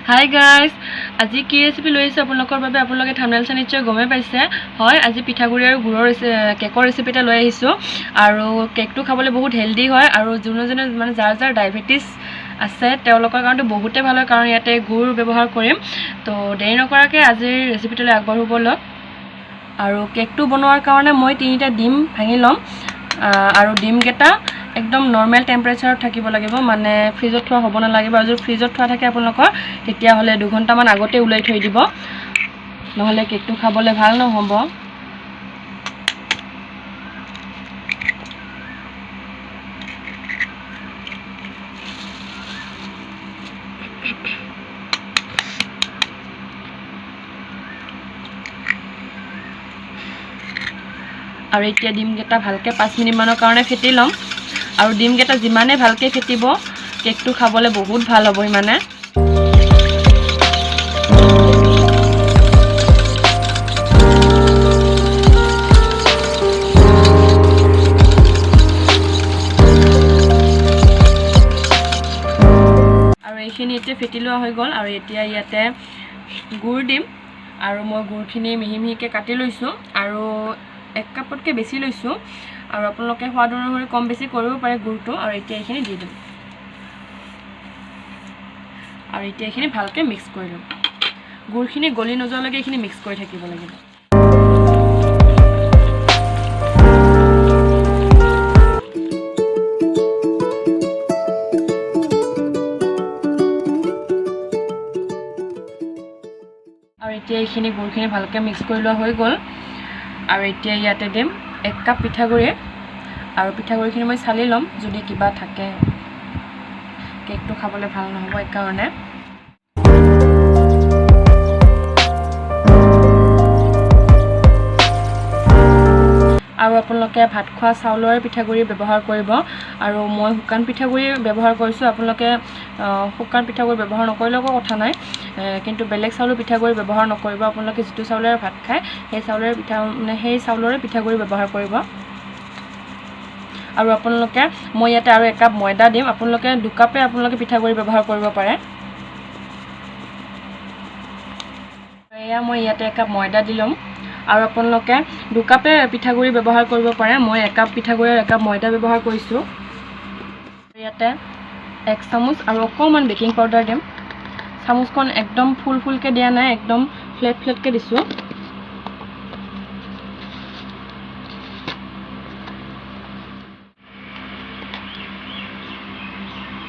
Hi guys, আজি কি recipe লৈ আহিছোঁ আপোনালোকৰ বাবে। আপোনালোকে থাম্বনেল চাই নিশ্চয় গমেই পাইছে। হয়, আজি পিঠাগুড়ি আৰু গুড়ৰ কেকৰ ৰেচিপি এটা লৈ আহিছোঁ। আৰু কেকটো খাবলৈ বহুত হেল্ডি হয়, আৰু যোনে মানে যাৰ ডায়েবেটিছ আছে তেওঁলোকৰ কাৰণেতো বহুতেই ভাল হয়, কাৰণ ইয়াতে গুড় ব্যৱহাৰ কৰিম। তো দেৰি নকৰাকৈ আজিৰ ৰেচিপিটোলৈ আগবাঢ়ো ব'লক। আৰু কেকটো বনোৱাৰ কাৰণে মই 3টা ডিম ভাঙি ল'ম। আৰু ডিমকেইটা একদম নৰ্মেল টেম্পাৰেচাৰত থাকিব লাগিব, মানে ফ্ৰিজত থোৱা হ'ব নালাগিব। আৰু যদি ফ্ৰিজত থোৱা থাকে আপোনালোকৰ, তেতিয়াহ'লে 2 ঘণ্টামান আগতে ওলাই থৈ দিব, নহ'লে কেকটো খাবলৈ ভাল নহ'ব। আৰু এতিয়া ডিমকেইটা ভালকৈ 5 মিনিটমানৰ কাৰণে ফেটি ল'ম। আৰু ডিমকেইটা যিমানে ভালকৈ ফেটিব, কেকটো খাবলৈ বহুত ভাল হ'ব ইমানে। আৰু এইখিনি এতিয়া ফেটি লোৱা হৈ গ'ল। আৰু এতিয়া ইয়াতে গুড় দিম। আৰু মই গুড়খিনি মিহি মিহিকৈ কাটি লৈছোঁ, আৰু 1 কাপতকৈ বেছি লৈছোঁ। আৰু আপোনালোকে সোৱাদ অনুসৰি কম বেছি কৰিব পাৰে গুড়টো। আৰু এতিয়া এইখিনি দি দিম, আৰু এতিয়া এইখিনি ভালকৈ মিক্স কৰি ল'ম। গুড়খিনি গলি নোযোৱালৈকে এইখিনি মিক্স কৰি থাকিব লাগিব। আৰু এতিয়া এইখিনি গুড়খিনি ভালকৈ মিক্স কৰি লোৱা হৈ গ'ল। আৰু এতিয়া ইয়াতে দিম 1 কাপ পিঠাগুড়ি। আৰু পিঠাগুড়িখিনি মই চালি ল'ম, যদি কিবা থাকে, কেকটো খাবলৈ ভাল নহ'ব এইকাৰণে। আৰু আপোনালোকে ভাত খোৱা চাউলৰ পিঠাগুড়ি ব্যৱহাৰ কৰিব। আৰু মই শুকান পিঠাগুড়ি ব্যৱহাৰ কৰিছোঁ। আপোনালোকে শুকান পিঠাগুড়ি ব্যৱহাৰ নকৰিলেও একো কথা নাই, কিন্তু বেলেগ চাউলৰ পিঠাগুড়ি ব্যৱহাৰ নকৰিব। আপোনালোকে যিটো চাউলেৰে ভাত খায়, সেই চাউলৰে পিঠাগুড়ি ব্যৱহাৰ কৰিব। আৰু আপোনালোকে, মই ইয়াতে আৰু 1 কাপ ময়দা দিম। আপোনালোকে 2 কাপে পিঠাগুড়ি ব্যৱহাৰ কৰিব পাৰে। এয়া মই ইয়াতে 1 কাপ ময়দা দি ল'ম। আৰু আপোনালোকে 2 কাপে পিঠাগুড়ি ব্যৱহাৰ কৰিব পাৰে। মই 1 কাপ পিঠাগুড়ি আৰু 1 কাপ ময়দা ব্যৱহাৰ কৰিছোঁ। ইয়াতে 1 চামুচ আৰু অকণমান বেকিং পাউডাৰ দিম। চামুচখন একদম ফুলকৈ দিয়া নাই, একদম ফ্লেটকৈ দিছোঁ।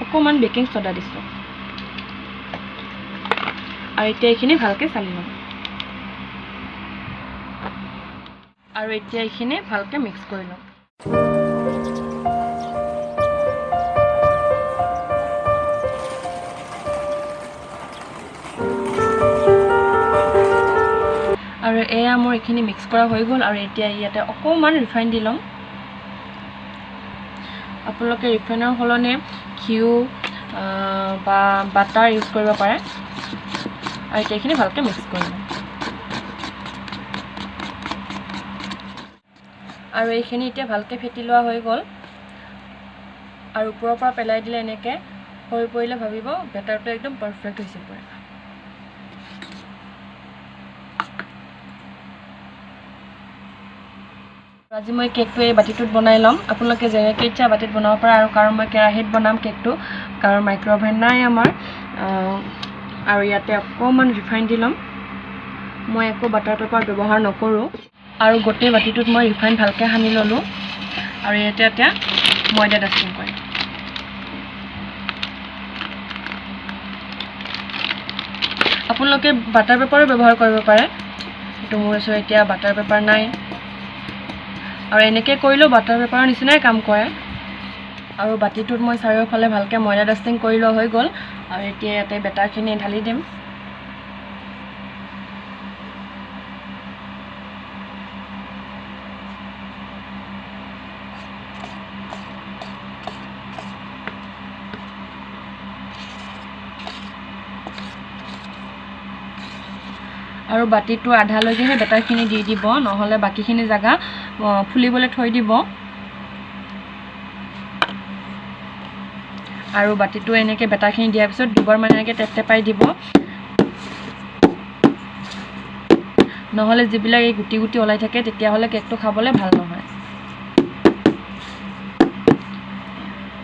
অকণমান বেকিং ছ'ডা দিছোঁ। আৰু এতিয়া এইখিনি ভালকৈ চালি ল'ম। আৰু এতিয়া এইখিনি ভালকৈ মিক্স কৰি ল'ম। আৰু এয়া মোৰ এইখিনি মিক্স কৰা হৈ গ'ল। আৰু এতিয়া ইয়াতে অকণমান ৰিফাইন দি ল'ম। আপোনালোকে ৰিফাইনৰ সলনি ঘিউ বা বাটাৰ ইউজ কৰিব পাৰে। আৰু এতিয়া এইখিনি ভালকৈ মিক্স কৰি ল'ম। আৰু এইখিনি এতিয়া ভালকৈ ফেটি লোৱা হৈ গ'ল। আৰু ওপৰৰ পৰা পেলাই দিলে এনেকৈ সৰি পৰিলে ভাবিব বেটাৰটো একদম পাৰফেক্ট হৈছে পৰে। আজি মই কেকটো এই বাতিটোত বনাই ল'ম। আপোনালোকে যেনেকৈ ইচ্ছা বাতিত বনাব পাৰে। আৰু কাৰণ মই কেৰাহীত বনাম কেকটো, কাৰণ মাইক্ৰ'অভেন নাই আমাৰ। আৰু ইয়াতে অকণমান ৰিফাইন দি ল'ম। মই একো বাটাৰ পেপাৰ ব্যৱহাৰ নকৰোঁ। আৰু গোটেই বাতিটোত মই ৰিফাইন ভালকৈ সানি ল'লোঁ। আৰু ইয়াতে এতিয়া ময়দা ডাষ্টিং কৰিম। আপোনালোকে বাটাৰ পেপাৰো ব্যৱহাৰ কৰিব পাৰে, কিন্তু মোৰ ওচৰত এতিয়া বাটাৰ পেপাৰ নাই। আৰু এনেকৈ কৰিলেও বাটাৰ পেপাৰৰ নিচিনাই কাম কৰে। আৰু বাতিটোত মই চাৰিওফালে ভালকৈ ময়দা ডাষ্টিং কৰি লোৱা হৈ গ'ল। আৰু এতিয়া ইয়াতে বেটাৰখিনি ঢালি দিম। আৰু বাতিটো আধালৈকেহে বেটাৰখিনি দি দিব, নহ'লে বাকীখিনি জেগা ফুলিবলৈ থৈ দিব। আৰু বাতিটো এনেকৈ বেটাৰখিনি দিয়াৰ পিছত দুবাৰমান এনেকৈ টেপ টেপাই দিব। নহ'লে যিবিলাক এই গুটি গুটি ওলাই থাকে তেতিয়াহ'লে কেকটো খাবলৈ ভাল নহয়।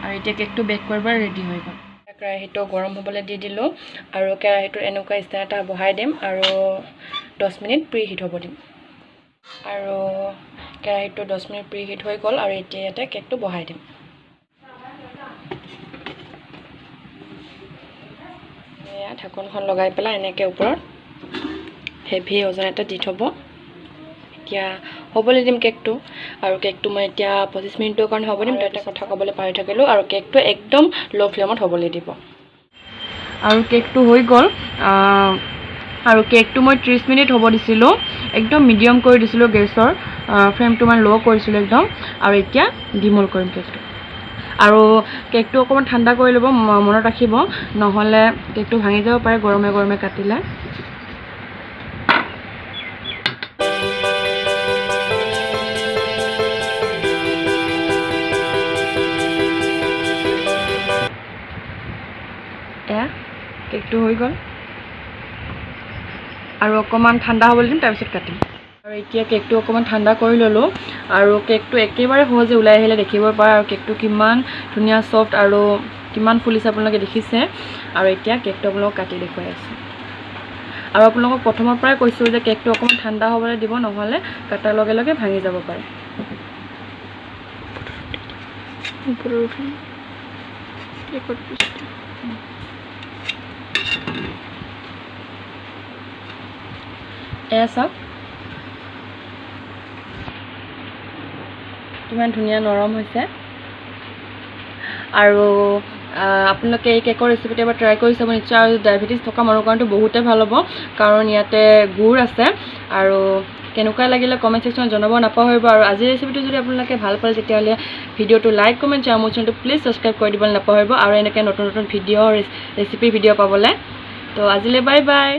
আৰু এতিয়া কেকটো বেক কৰিব ৰেডি হৈ গ'ল। কেৰাহীটো গৰম হ'বলৈ দি দিলোঁ আৰু কেৰাহীটোত এনেকুৱা ষ্টেণ্ড এটা বহাই দিম আৰু 10 মিনিট প্ৰি হিট হ'ব দিম। আৰু কেৰাহীটো 10 মিনিট প্ৰি হিট হৈ গ'ল আৰু এতিয়া ইয়াতে কেকটো বহাই দিম। এয়া ঢাকনখন লগাই পেলাই এনেকৈ ওপৰত হেভি ওজন এটা দি থ'ব। এতিয়া হ'বলৈ দিম কেকটো, আৰু কেকটো মই এতিয়া 25 মিনিটৰ কাৰণে হ'ব দিম। এটা কথা ক'বলৈ পাহৰি থাকিলোঁ, আৰু কেকটো একদম ল' ফ্লেমত হ'বলৈ দিব। আৰু কেকটো হৈ গ'ল, আৰু কেকটো মই 30 মিনিট হ'ব দিছিলোঁ, একদম মিডিয়াম কৰি দিছিলোঁ গেছৰ ফ্লেমটো মানে ল' কৰিছিলোঁ একদম। আৰু এতিয়া ডিমল কৰিম কেকটো। আৰু কেকটো অকণমান ঠাণ্ডা কৰি ল'ব, মনত ৰাখিব, নহ'লে কেকটো ভাঙি যাব পাৰে গৰমে গৰমে কাটিলে। এয়া কেকটো হৈ গ'ল, আৰু অকণমান ঠাণ্ডা হ'বলৈ দিম, তাৰপিছত কাটিম। আৰু এতিয়া কেকটো অকণমান ঠাণ্ডা কৰি ল'লোঁ, আৰু কেকটো একেবাৰে সহজে ওলাই আহিলে দেখিব পাৰে, আৰু কেকটো কিমান ধুনীয়া ছফ্ট আৰু কিমান ফুলিছে আপোনালোকে দেখিছে। আৰু এতিয়া কেকটো আপোনালোকক কাটি দেখুৱাই আছোঁ। আৰু আপোনালোকক প্ৰথমৰ পৰাই কৈছোঁ যে কেকটো অকণমান ঠাণ্ডা হ'বলৈ দিব, নহ'লে কাটাৰ লগে লগে ভাঙি যাব পাৰে। এয়া চাওক কিমান ধুনীয়া নৰম হৈছে। আৰু আপোনালোকে এই কেকৰ ৰেচিপিটো এবাৰ ট্ৰাই কৰি চাব নিশ্চয়। আৰু ডায়েবেটিছ থকা মানুহৰ কাৰণেতো বহুতেই ভাল হ'ব, কাৰণ ইয়াতে গুড় আছে। আৰু কেনেকুৱা লাগিলে কমেণ্ট ছেকশ্যনত জনাব নাপাহৰিব। আৰু আজিৰ ৰেচিপিটো যদি আপোনালোকে ভাল পালে তেতিয়াহ'লে ভিডিঅ'টো লাইক কমেণ্ট আৰু মোৰ চেনেলটো প্লিজ ছাবস্ক্ৰাইব কৰি দিবলৈ নাপাহৰিব, আৰু এনেকৈ নতুন নতুন ভিডিঅ' ৰেচিপি ভিডিঅ' পাবলৈ। তো আজিলৈ বাই বাই।